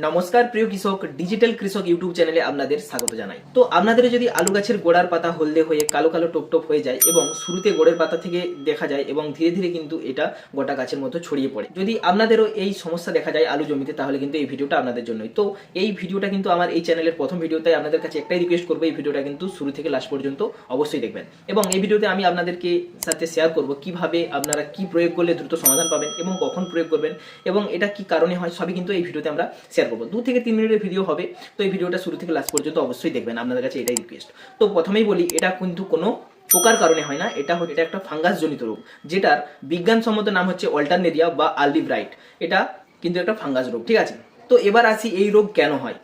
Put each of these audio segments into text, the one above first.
নমস্কার প্রিয় কৃষক, ডিজিটাল কৃষক ইউটিউব চ্যানেলে আপনাদের স্বাগত জানাই। তো আপনাদের যদি আলু গাছের গোড়ার পাতা হলদে হয়ে কালো কালো টোপ টোপ হয়ে যায় এবং শুরুতে গোড়ের পাতা থেকে দেখা যায় এবং ধীরে ধীরে কিন্তু এটা গোটা গাছের মতো ছড়িয়ে পড়ে, যদি আপনাদেরও এই সমস্যা দেখা যায় আলু জমিতে, তাহলে কিন্তু এই ভিডিওটা আপনাদের জন্যই। তো এই ভিডিওটা কিন্তু আমার এই চ্যানেলের প্রথম ভিডিও, তাই আপনাদের কাছে একটাই রিকোয়েস্ট করবো, এই ভিডিওটা কিন্তু শুরু থেকে লাস্ট পর্যন্ত অবশ্যই দেখবেন। এবং এই ভিডিওতে আমি আপনাদেরকে সাথে শেয়ার করব কিভাবে আপনারা কি প্রয়োগ করলে দ্রুত সমাধান পাবেন এবং কখন প্রয়োগ করবেন এবং এটা কি কারণে হয়, সবই কিন্তু এই ভিডিওতে আমরা শেয়ার করবো। 2 থেকে 3 মিনিটের ভিডিও হবে, তো এই ভিডিওটা শুরু থেকে লাস্ট পর্যন্ত অবশ্যই দেখবেন, আপনাদের কাছে এটাই রিকোয়েস্ট। তো প্রথমেই বলি, এটা কিন্তু কোনো পোকার কারণে হয় না, এটা একটা ফাঙ্গাস জনিত রোগ, যেটার বিজ্ঞানসম্মত নাম হচ্ছে অল্টারনেরিয়া বা আলডিব্রাইট। এটা কিন্তু একটা ফাঙ্গাস রোগ, ঠিক আছে। তো এবার আসি, এই রোগ কেন হয়।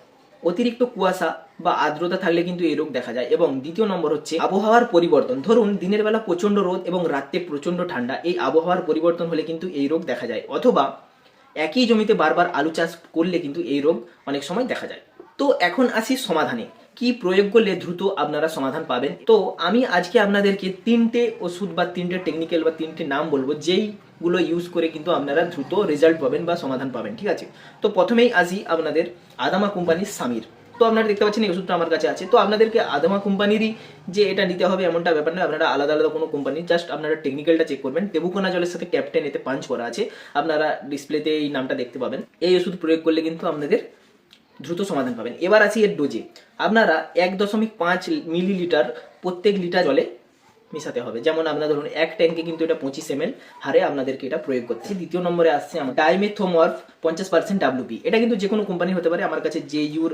অতিরিক্ত কুয়াশা বা আর্দ্রতা থাকলে কিন্তু এই রোগ দেখা যায়। এবং দ্বিতীয় নম্বর হচ্ছে আবহাওয়ার পরিবর্তন। ধরুন দিনের বেলা প্রচন্ড রোদ এবং রাতে প্রচন্ড ঠান্ডা, এই আবহাওয়ার পরিবর্তন হলে কিন্তু এই রোগ দেখা যায়। অথবা একই জমিতে বারবার আলু চাষ করলে কিন্তু এই রোগ অনেক সময় দেখা যায়। তো এখন আসি সমাধানে, কি প্রয়োগ করলে দ্রুত আপনারা সমাধান পাবেন। তো আমি আজকে আপনাদেরকে 3টে ওষুধ বা 3টে টেকনিক্যাল বা 3টে নাম বলবো, যেইগুলো ইউজ করে কিন্তু আপনারা দ্রুত রেজাল্ট পাবেন বা সমাধান পাবেন, ঠিক আছে। তো প্রথমেই আসি আপনাদের আদামা কোম্পানির সামির। তো আপনারা দেখতে পাচ্ছেন এই ওষুধটা আমার কাছে আছে। তো আপনাদেরকে আদামা কোম্পানিরই যে এটা নিতে হবে এমনটা ব্যাপার নয়, আপনারা আলাদা আলাদা কোনো কোম্পানি, জাস্ট আপনারা টেকনিক্যালটা চেক করবেন। টেবুকোনা জলের সাথে ক্যাপ্টেন এতে পাঞ্চ করা আছে, আপনারা ডিসপ্লেতে এই নামটা দেখতে পাবেন। এই ওষুধ প্রয়োগ করলে কিন্তু আপনাদের দ্রুত সমাধান পাবেন। এবার আসি এর ডোজে। আপনারা 1.5 মিলিলিটার প্রত্যেক লিটার জলে মিশাতে হবে। যেমন আপনার ধরুন 1 ট্যাঙ্কে কিন্তু এটা 25 ml হারে আপনাদেরকে এটা প্রয়োগ করতে। দ্বিতীয় নম্বরে আসছে আমার ডাইমেথোমর্ফ 50% WP। এটা কিন্তু যে কোনো কোম্পানি হতে পারে, আমার কাছে জেইউর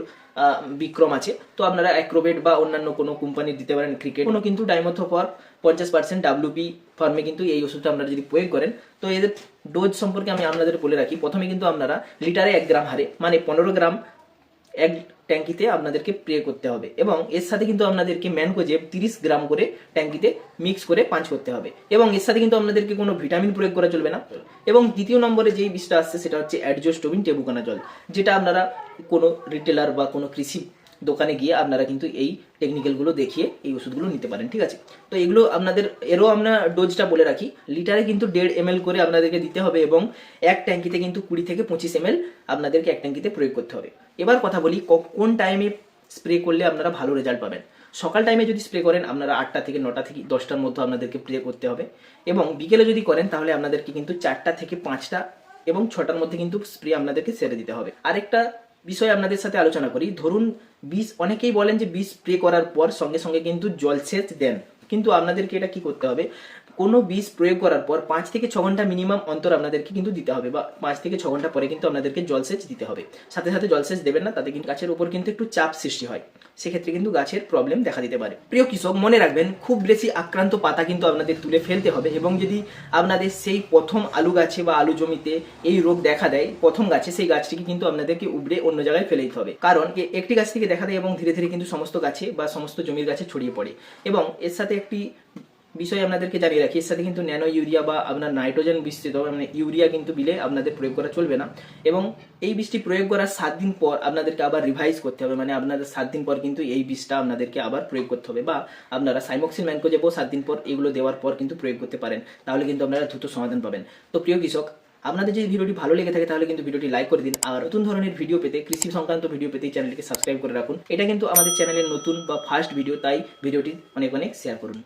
বিক্রম আছে। তো আপনারা অ্যাক্রোবেট বা অন্যান্য কোনো কোম্পানির দিতে পারেন, ক্রিকেট কোনো কিন্তু ডাইমেথোমর্ফ 50% WP ফর্মে কিন্তু এই ওষুধটা আপনারা যদি প্রয়োগ করেন। তো এদের ডোজ সম্পর্কে আমি আপনাদের বলে রাখি। প্রথমে কিন্তু আপনারা লিটারে 1 গ্রাম হারে, মানে 15 গ্রাম এক ট্যাঙ্কিতে আপনাদেরকে স্প্রে করতে হবে। এবং এর সাথে কিন্তু আপনাদেরকে ম্যানকোজেব 30 গ্রাম করে ট্যাঙ্কিতে মিক্স করে পাঞ্চ করতে হবে। এবং এর সাথে কিন্তু আপনাদেরকে কোনো ভিটামিন প্রয়োগ করা চলবে না। এবং দ্বিতীয় নম্বরে যেই বিষটা আসছে সেটা হচ্ছে অ্যাডজোস্টোবিন টেবুকোনা জল, যেটা আপনারা কোনো রিটেলার বা কোনো কৃষি দোকানে গিয়ে আপনারা কিন্তু এই টেকনিক্যালগুলো দেখিয়ে এই ওষুধগুলো নিতে পারেন, ঠিক আছে। তো এগুলো আপনাদের, এরও আমরা ডোজটা বলে রাখি, লিটারে কিন্তু 1.5 ml করে আপনাদেরকে দিতে হবে। এবং এক ট্যাঙ্কিতে কিন্তু 20 থেকে 25 ml আপনাদেরকে এক ট্যাঙ্কিতে প্রয়োগ করতে হবে। এবার কথা বলি, কোন টাইমে স্প্রে করলে আপনারা ভালো রেজাল্ট পাবেন। সকাল টাইমে যদি স্প্রে করেন, আপনারা 8টা থেকে 9টা থেকে 10টার মধ্যে আপনাদেরকে স্প্রে করতে হবে। এবং বিকেলে যদি করেন, তাহলে আপনাদেরকে কিন্তু 4টা থেকে 5টা এবং 6টার মধ্যে কিন্তু স্প্রে আপনাদেরকে সেরে দিতে হবে। আরেকটা বিষয় আপনাদের সাথে আলোচনা করি। ধরুন বীজ, অনেকেই বলেন যে বীজ স্প্রে করার পর সঙ্গে সঙ্গে কিন্তু জলসেচ দেন, কিন্তু আপনাদেরকে এটা কি করতে হবে, কোনো বীজ প্রয়োগ করার পর 5 থেকে 6 ঘন্টা মিনিমাম অন্তর আপনাদেরকে কিন্তু দিতে হবে, বা 5 থেকে 6 ঘন্টা পরে কিন্তু আপনাদেরকে জলসেচ দিতে হবে। সাথে সাথে জলসেচ দেবেন না, তাতে কিন্তু গাছের উপর কিন্তু একটু চাপ সৃষ্টি হয়, সেক্ষেত্রে কিন্তু গাছের প্রবলেম দেখা দিতে পারে। প্রিয় কৃষক, মনে রাখবেন, খুব বেশি আক্রান্ত পাতা কিন্তু আপনাদের তুলে ফেলতে হবে। এবং যদি আপনাদের সেই প্রথম আলু গাছে বা আলু জমিতে এই রোগ দেখা দেয় প্রথম গাছে, সেই গাছটিকে কিন্তু আপনাদেরকে উবড়ে অন্য জায়গায় ফেলে দিতে হবে। কারণ একটি গাছ থেকে দেখা দেয় এবং ধীরে ধীরে কিন্তু সমস্ত গাছে বা সমস্ত জমির গাছে ছড়িয়ে পড়ে। এবং এর সাথে একটি বিষয় আপনাদেরকে জানিয়ে রাখি, এর সাথে কিন্তু ন্যানো ইউরিয়া বা আপনার নাইট্রোজেন মিশ্রিত মানে ইউরিয়া কিন্তু বিলে আপনাদের প্রয়োগ করা চলবে না। এবং এই বীজটি প্রয়োগ করার 7 দিন পর আপনাদেরকে আবার রিভাইজ করতে হবে, মানে আপনাদের 7 দিন পর কিন্তু এই বীজটা আপনাদেরকে আবার প্রয়োগ করতে হবে। বা আপনারা সাইমোক্সিন ম্যানকোজেবও 7 দিন পর এগুলো দেওয়ার পর কিন্তু প্রয়োগ করতে পারেন, তাহলে কিন্তু আপনারা দ্রুত সমাধান পাবেন। তো প্রিয় কৃষক, আপনাদের যদি ভিডিওটি ভালো লেগে থাকে তাহলে কিন্তু ভিডিওটি লাইক করে দিন। আর নতুন ধরনের ভিডিও পেতে, কৃষি সংক্রান্ত ভিডিও পেতে চ্যানেলটিকে সাবস্ক্রাইব করে রাখুন। এটা কিন্তু আমাদের চ্যানেলের নতুন বা ফার্স্ট ভিডিও, তাই ভিডিওটি অনেক অনেক শেয়ার করুন।